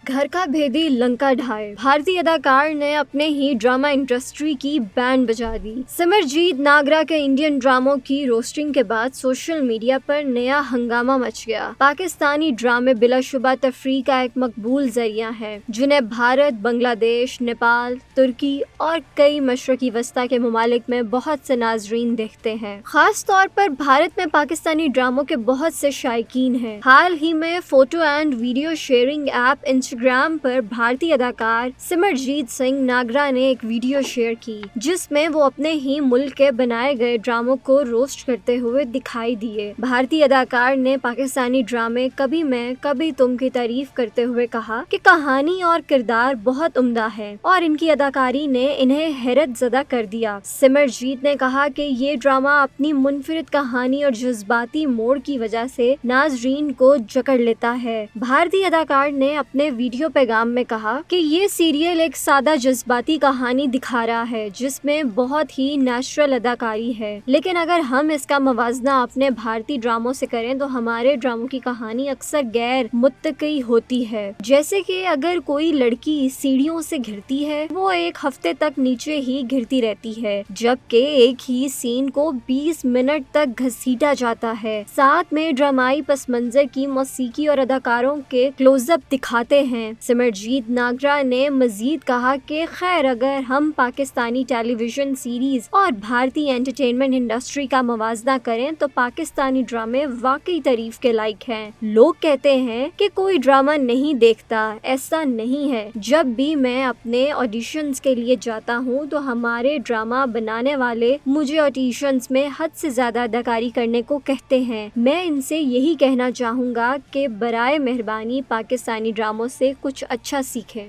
घर का भेदी लंका ढाए, भारतीय अदाकार ने अपने ही ड्रामा इंडस्ट्री की बैंड बजा दी। सिमरजीत नागरा के इंडियन ड्रामों की रोस्टिंग के बाद सोशल मीडिया पर नया हंगामा मच गया। पाकिस्तानी ड्रामे बिलाशुबा तफरीह का एक मकबूल जरिया है, जिन्हें भारत, बांग्लादेश, नेपाल, तुर्की और कई मशरकी वस्ता के ममालिक में बहुत से नाजरीन देखते हैं। खास तौर पर भारत में पाकिस्तानी ड्रामों के बहुत से शायकीन हैं। हाल ही में photo and video sharing app Instagram पर भारतीय अदाकार सिमरजीत सिंह नागरा ने एक वीडियो शेयर की, जिसमें वो अपने ही मुल्क के बनाए गए ड्रामों को रोस्ट करते हुए दिखाई दिए। भारतीय अदाकार ने पाकिस्तानी ड्रामे कभी मैं कभी तुम की तारीफ करते हुए कहा कि कहानी और किरदार बहुत उम्दा है और इनकी अदाकारी ने इन्हें हैरत ज़दा कर दिया। सिमरजीत ने कहा कि ये ड्रामा अपनी मुनफरिद कहानी और जज्बाती मोड़ की वजह से नाजरीन को जकड़ लेता है। भारतीय अदाकार ने अपने वीडियो पैगाम में कहा कि ये सीरियल एक सादा जज्बाती कहानी दिखा रहा है, जिसमें बहुत ही नेचुरल अदाकारी है, लेकिन अगर हम इसका मवाजना अपने भारतीय ड्रामों से करें तो हमारे ड्रामों की कहानी अक्सर गैर मुत्तकी होती है। जैसे कि अगर कोई लड़की सीढ़ियों से गिरती है, वो एक हफ्ते तक नीचे ही गिरती रहती है, जबकि एक ही सीन को 20 मिनट तक घसीटा जाता है। साथ में ड्रामाई पस मंजर की मौसीकी और अदाकारों के क्लोजअप दिखाते हैं। सिमरजीत नागरा ने मजीद कहा कि खैर, अगर हम पाकिस्तानी टेलीविजन सीरीज और भारतीय एंटरटेनमेंट इंडस्ट्री का मवाजना करें तो पाकिस्तानी ड्रामे वाकई तारीफ के लायक हैं। लोग कहते हैं कि कोई ड्रामा नहीं देखता, ऐसा नहीं है। जब भी मैं अपने ऑडिशंस के लिए जाता हूँ तो हमारे ड्रामा बनाने वाले मुझे ऑडिशंस में हद से ज्यादा अदाकारी करने को कहते हैं। मैं इनसे यही कहना चाहूँगा कि बराए मेहरबानी पाकिस्तानी ड्रामों से कुछ अच्छा सीखें।